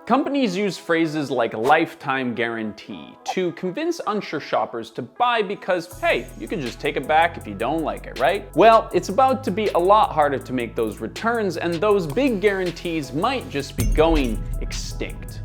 Companies use phrases like lifetime guarantee to convince unsure shoppers to buy because, hey, you can just take it back if you don't like it, right? Well, it's about to be a lot harder to make those returns, and those big guarantees might just be going extinct.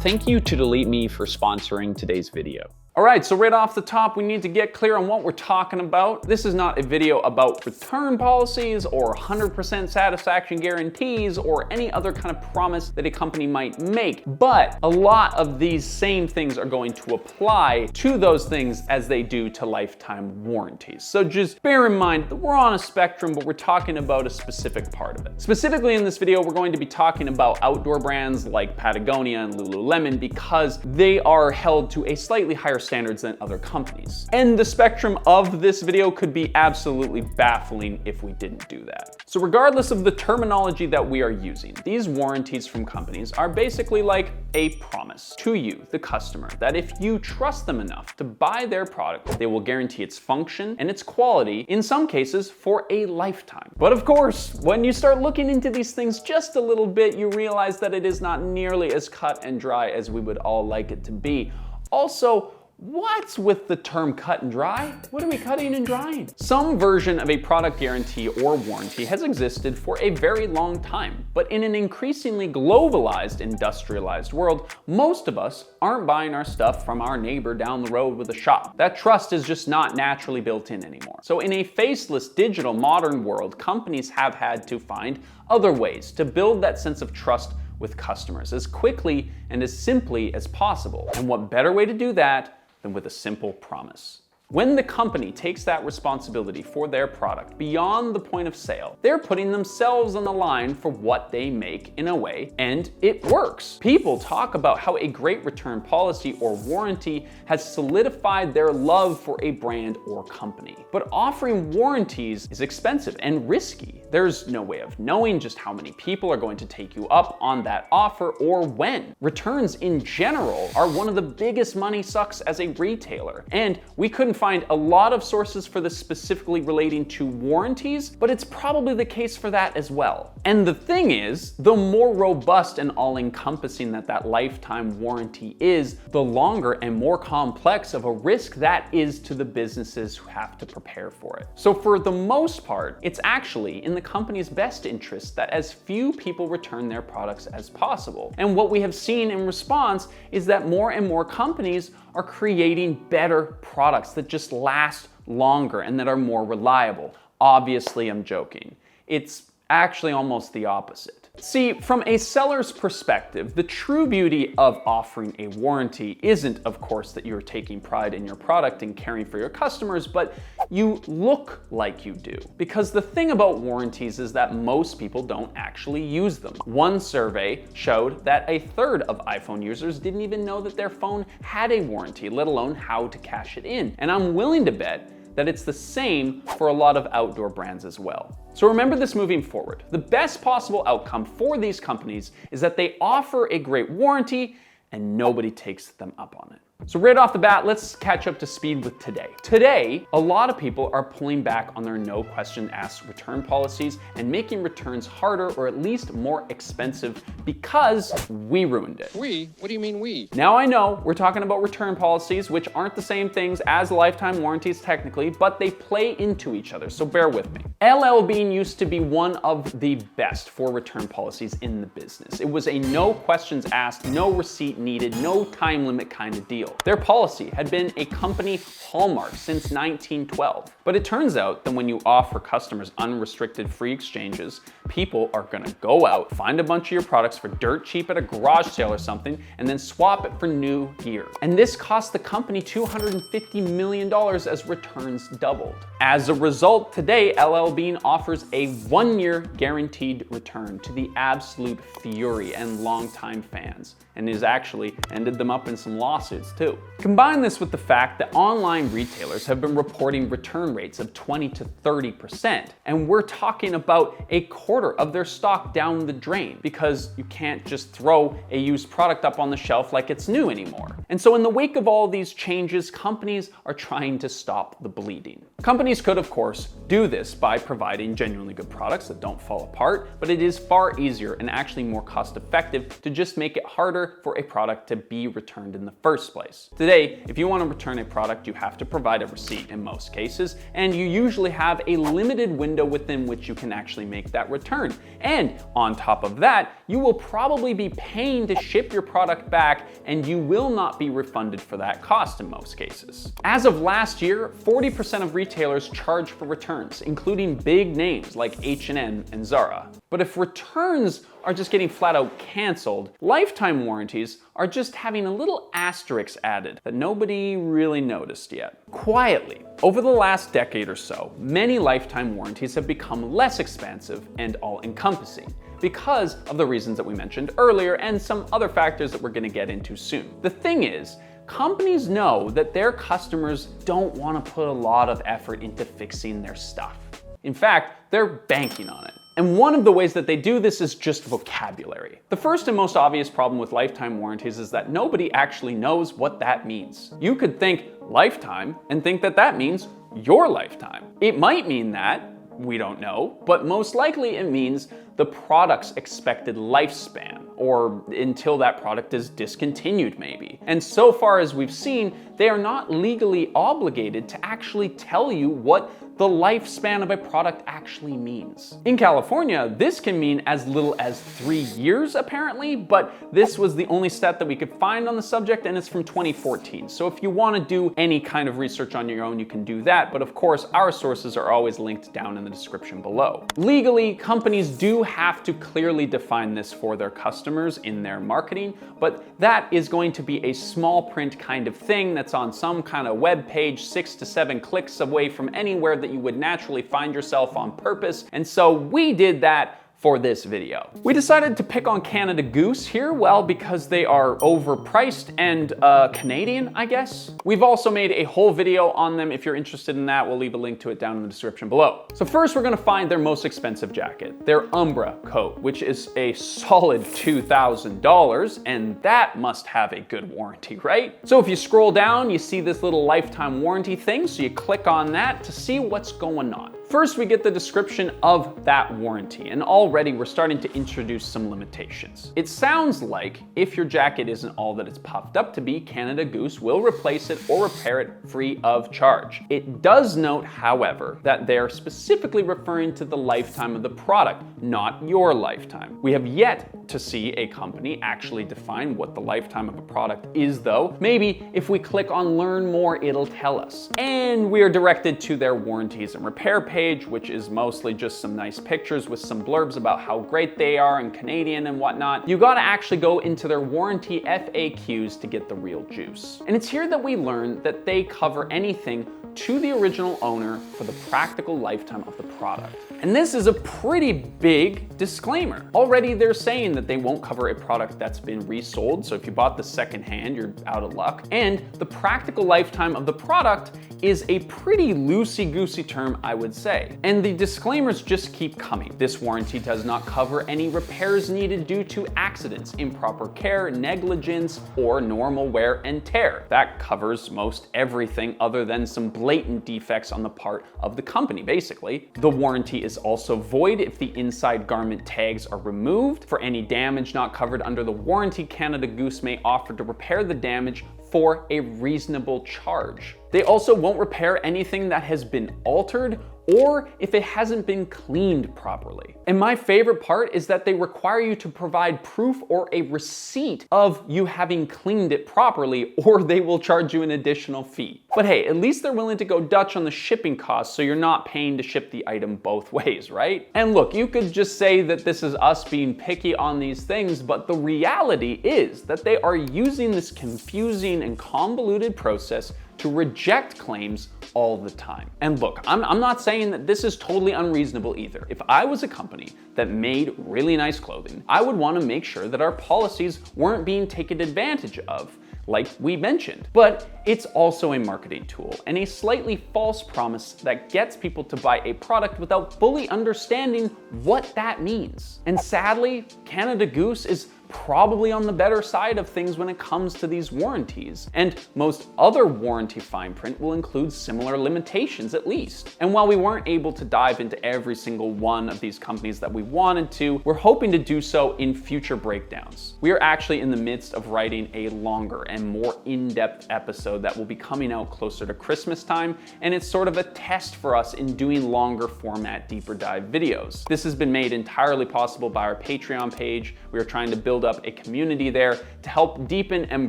Thank you to Delete Me for sponsoring today's video. Alright, so right off the top, we need to get clear on what we're talking about. This is not a video about return policies or 100% satisfaction guarantees or any other kind of promise that a company might make, but a lot of these same things are going to apply to those things as they do to lifetime warranties. So just bear in mind that we're on a spectrum, but we're talking about a specific part of it. Specifically in this video, we're going to be talking about outdoor brands like Patagonia and Lululemon because they are held to a slightly higher standards than other companies. And the spectrum of this video could be absolutely baffling if we didn't do that. So regardless of the terminology that we are using, these warranties from companies are basically like a promise to you, the customer, that if you trust them enough to buy their product, they will guarantee its function and its quality, in some cases for a lifetime. But of course, when you start looking into these things just a little bit, you realize that it is not nearly as cut and dry as we would all like it to be. Also, what's with the term cut and dry? What are we cutting and drying? Some version of a product guarantee or warranty has existed for a very long time, but in an increasingly globalized, industrialized world, most of us aren't buying our stuff from our neighbor down the road with a shop. That trust is just not naturally built in anymore. So in a faceless, digital, modern world, companies have had to find other ways to build that sense of trust with customers as quickly and as simply as possible. And what better way to do that than with a simple promise? When the company takes that responsibility for their product beyond the point of sale, they're putting themselves on the line for what they make in a way, and it works. People talk about how a great return policy or warranty has solidified their love for a brand or company. But offering warranties is expensive and risky. There's no way of knowing just how many people are going to take you up on that offer or when. Returns in general are one of the biggest money sucks as a retailer, and we couldn't find a lot of sources for this specifically relating to warranties, but it's probably the case for that as well. And the thing is, the more robust and all-encompassing that lifetime warranty is, the longer and more complex of a risk that is to the businesses who have to prepare for it. So for the most part, it's actually in the company's best interest that as few people return their products as possible. And what we have seen in response is that more and more companies are creating better products that just last longer and that are more reliable. Obviously, I'm joking. It's actually almost the opposite. See, from a seller's perspective, the true beauty of offering a warranty isn't, of course, that you're taking pride in your product and caring for your customers, but you look like you do. Because the thing about warranties is that most people don't actually use them. One survey showed that a third of iPhone users didn't even know that their phone had a warranty, let alone how to cash it in. And I'm willing to bet that it's the same for a lot of outdoor brands as well. So remember this moving forward. The best possible outcome for these companies is that they offer a great warranty and nobody takes them up on it. So right off the bat, let's catch up to speed with today. Today, a lot of people are pulling back on their no question asked return policies and making returns harder or at least more expensive because we ruined it. We? What do you mean we? Now I know we're talking about return policies, which aren't the same things as lifetime warranties technically, but they play into each other, so bear with me. LL Bean used to be one of the best for return policies in the business. It was a no questions asked, no receipt needed, no time limit kind of deal. Their policy had been a company hallmark since 1912. But it turns out that when you offer customers unrestricted free exchanges, people are gonna go out, find a bunch of your products for dirt cheap at a garage sale or something, and then swap it for new gear. And this cost the company $250 million as returns doubled. As a result, today, LL Bean offers a 1-year guaranteed return to the absolute fury and longtime fans, and has actually ended them up in some lawsuits too. Combine this with the fact that online retailers have been reporting return rates of 20 to 30%, and we're talking about a quarter of their stock down the drain because you can't just throw a used product up on the shelf like it's new anymore. And so in the wake of all these changes, companies are trying to stop the bleeding. Companies could, of course, do this by by providing genuinely good products that don't fall apart, but it is far easier and actually more cost effective to just make it harder for a product to be returned in the first place. Today, if you want to return a product, you have to provide a receipt in most cases, and you usually have a limited window within which you can actually make that return. And on top of that, you will probably be paying to ship your product back, and you will not be refunded for that cost in most cases. As of last year, 40% of retailers charge for returns, including big names like H&M and Zara. But if returns are just getting flat out canceled, lifetime warranties are just having a little asterisk added that nobody really noticed yet. Quietly, over the last decade or so, many lifetime warranties have become less expansive and all-encompassing because of the reasons that we mentioned earlier and some other factors that we're going to get into soon. The thing is, companies know that their customers don't want to put a lot of effort into fixing their stuff. In fact, they're banking on it. And one of the ways that they do this is just vocabulary. The first and most obvious problem with lifetime warranties is that nobody actually knows what that means. You could think lifetime and think that that means your lifetime. It might mean that, we don't know, but most likely it means the product's expected lifespan, or until that product is discontinued maybe. And so far as we've seen, they are not legally obligated to actually tell you what the lifespan of a product actually means. In California, this can mean as little as 3 years apparently, but this was the only stat that we could find on the subject, and it's from 2014. So if you want to do any kind of research on your own, you can do that, but of course our sources are always linked down in the description below. Legally, companies do have to clearly define this for their customers in their marketing, but that is going to be a small print kind of thing that's on some kind of web page 6 to 7 clicks away from anywhere that you would naturally find yourself on purpose, and so we did that for this video. We decided to pick on Canada Goose here, well, because they are overpriced and Canadian, I guess. We've also made a whole video on them. If you're interested in that, we'll leave a link to it down in the description below. So first, we're gonna find their most expensive jacket, their Umbra coat, which is a solid $2,000, and that must have a good warranty, right? So if you scroll down, you see this little lifetime warranty thing, so you click on that to see what's going on. First, we get the description of that warranty, and already we're starting to introduce some limitations. It sounds like if your jacket isn't all that it's puffed up to be, Canada Goose will replace it or repair it free of charge. It does note, however, that they're specifically referring to the lifetime of the product, not your lifetime. We have yet to see a company actually define what the lifetime of a product is though. Maybe if we click on learn more, it'll tell us. And we are directed to their warranties and repair page, which is mostly just some nice pictures with some blurbs about how great they are and Canadian and whatnot. You gotta actually go into their warranty FAQs to get the real juice. And it's here that we learn that they cover anything to the original owner for the practical lifetime of the product. And this is a pretty big disclaimer. Already they're saying that they won't cover a product that's been resold, so if you bought the second hand, you're out of luck. And the practical lifetime of the product is a pretty loosey-goosey term, I would say. And the disclaimers just keep coming. This warranty does not cover any repairs needed due to accidents, improper care, negligence, or normal wear and tear. That covers most everything other than some blatant defects on the part of the company, basically. The warranty is also void if the inside garment tags are removed. For any damage not covered under the warranty, Canada Goose may offer to repair the damage for a reasonable charge. They also won't repair anything that has been altered or if it hasn't been cleaned properly. And my favorite part is that they require you to provide proof or a receipt of you having cleaned it properly, or they will charge you an additional fee. But hey, at least they're willing to go Dutch on the shipping costs, so you're not paying to ship the item both ways, right? And look, you could just say that this is us being picky on these things, but the reality is that they are using this confusing and convoluted process to reject claims all the time. And look, I'm not saying that this is totally unreasonable either. If I was a company that made really nice clothing, I would want to make sure that our policies weren't being taken advantage of, like we mentioned. But it's also a marketing tool and a slightly false promise that gets people to buy a product without fully understanding what that means. And sadly, Canada Goose is probably on the better side of things when it comes to these warranties. And most other warranty fine print will include similar limitations at least. And while we weren't able to dive into every single one of these companies that we wanted to, we're hoping to do so in future breakdowns. We are actually in the midst of writing a longer and more in-depth episode that will be coming out closer to Christmas time, and it's sort of a test for us in doing longer format, deeper dive videos. This has been made entirely possible by our Patreon page. We are trying to build up a community there to help deepen and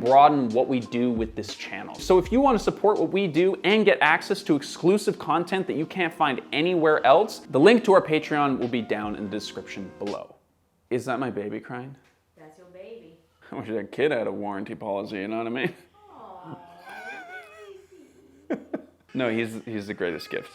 broaden what we do with this channel. So if you want to support what we do and get access to exclusive content that you can't find anywhere else, the link to our Patreon will be down in the description below. Is that my baby crying? That's your baby. I wish that kid had a warranty policy, you know what I mean? Aww, No, he's the greatest gift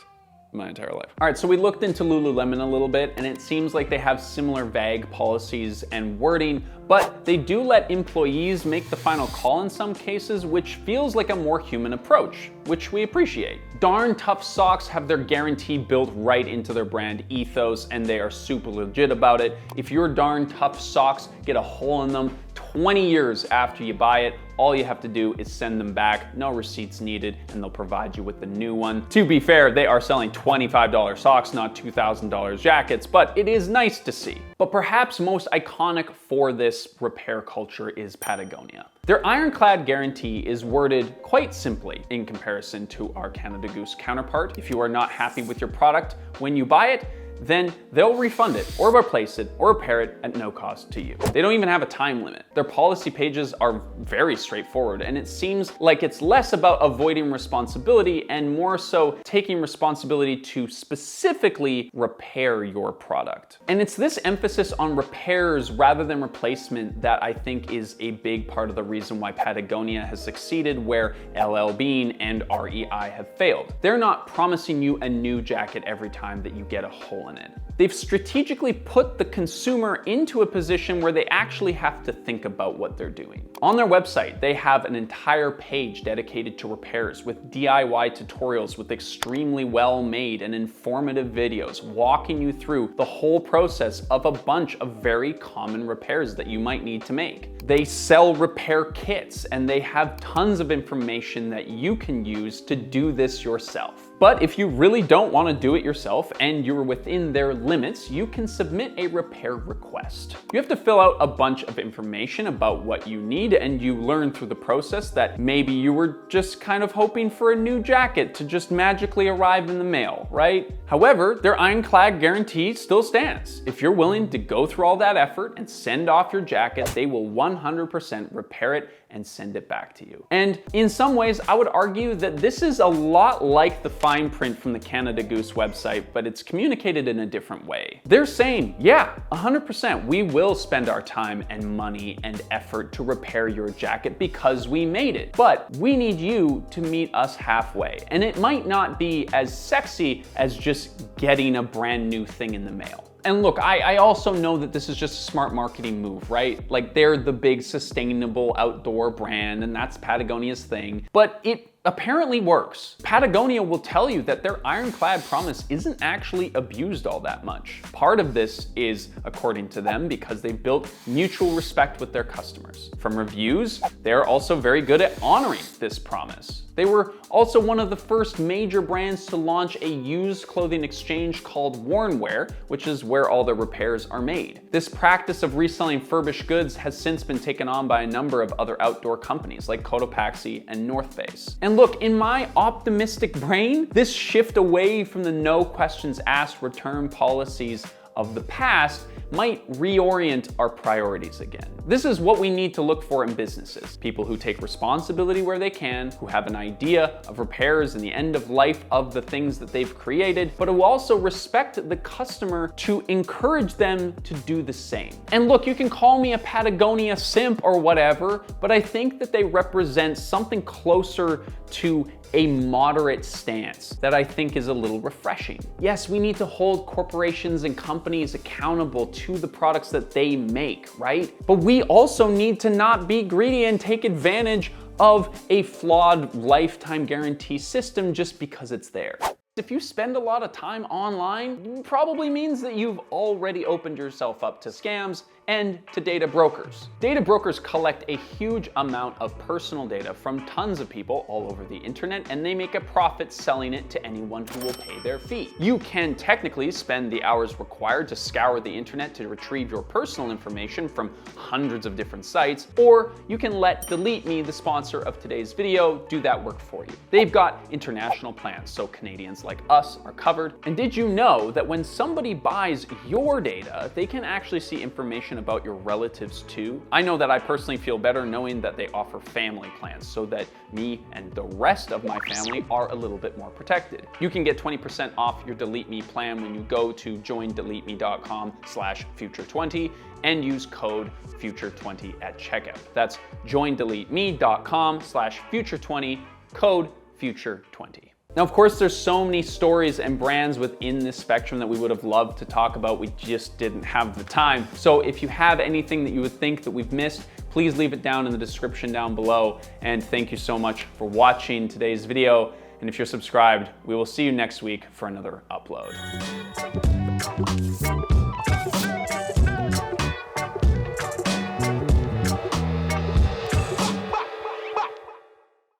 my entire life. All right, so we looked into Lululemon a little bit, and it seems like they have similar vague policies and wording, but they do let employees make the final call in some cases, which feels like a more human approach, which we appreciate. Darn Tough Socks have their guarantee built right into their brand ethos, and they are super legit about it. If your Darn Tough Socks get a hole in them 20 years after you buy it, all you have to do is send them back, no receipts needed, and they'll provide you with the new one. To be fair, they are selling $25 socks, not $2,000 jackets, but it is nice to see. But perhaps most iconic for this repair culture is Patagonia. Their ironclad guarantee is worded quite simply in comparison to our Canada Goose counterpart. If you are not happy with your product when you buy it, then they'll refund it or replace it or repair it at no cost to you. They don't even have a time limit. Their policy pages are very straightforward, and it seems like it's less about avoiding responsibility and more so taking responsibility to specifically repair your product. And it's this emphasis on repairs rather than replacement that I think is a big part of the reason why Patagonia has succeeded where LL Bean and REI have failed. They're not promising you a new jacket every time that you get a hole in it. They've strategically put the consumer into a position where they actually have to think about what they're doing. On their website, they have an entire page dedicated to repairs with DIY tutorials with extremely well-made and informative videos walking you through the whole process of a bunch of very common repairs that you might need to make. They sell repair kits, and they have tons of information that you can use to do this yourself. But if you really don't want to do it yourself and you're within their limits, you can submit a repair request. You have to fill out a bunch of information about what you need, and you learn through the process that maybe you were just kind of hoping for a new jacket to just magically arrive in the mail, right? However, their ironclad guarantee still stands. If you're willing to go through all that effort and send off your jacket, they will 100% repair it and send it back to you. And in some ways, I would argue that this is a lot like the fine print from the Canada Goose website, but it's communicated in a different way. They're saying, yeah, 100%, we will spend our time and money and effort to repair your jacket because we made it, but we need you to meet us halfway. And it might not be as sexy as just getting a brand new thing in the mail. And look, I also know that this is just a smart marketing move, right? Like, they're the big sustainable outdoor brand, and that's Patagonia's thing, but it apparently works. Patagonia will tell you that their ironclad promise isn't actually abused all that much. Part of this is, according to them, because they built mutual respect with their customers. From reviews, they're also very good at honoring this promise. They were also one of the first major brands to launch a used clothing exchange called Wornwear, which is where all the repairs are made. This practice of reselling furbished goods has since been taken on by a number of other outdoor companies like Cotopaxi and North Face. And look, in my optimistic brain, this shift away from the no questions asked return policies of the past might reorient our priorities again. This is what we need to look for in businesses. People who take responsibility where they can, who have an idea of repairs and the end of life of the things that they've created, but who also respect the customer to encourage them to do the same. And look, you can call me a Patagonia simp or whatever, but I think that they represent something closer to a moderate stance that I think is a little refreshing. Yes, we need to hold corporations and companies accountable to the products that they make, right? But we also need to not be greedy and take advantage of a flawed lifetime guarantee system just because it's there. If you spend a lot of time online, it probably means that you've already opened yourself up to scams and to data brokers. Data brokers collect a huge amount of personal data from tons of people all over the internet, and they make a profit selling it to anyone who will pay their fee. You can technically spend the hours required to scour the internet to retrieve your personal information from hundreds of different sites, or you can let Delete Me, the sponsor of today's video, do that work for you. They've got international plans, so Canadians like us are covered. And did you know that when somebody buys your data, they can actually see information about your relatives too? I know that I personally feel better knowing that they offer family plans so that me and the rest of my family are a little bit more protected. You can get 20% off your Delete Me plan when you go to joindeleteme.com/future20 and use code future20 at checkout. That's joindeleteme.com/future20, code future20. Now, of course, there's so many stories and brands within this spectrum that we would have loved to talk about. We just didn't have the time. So if you have anything that you would think that we've missed, please leave it down in the description down below. And thank you so much for watching today's video. And if you're subscribed, we will see you next week for another upload.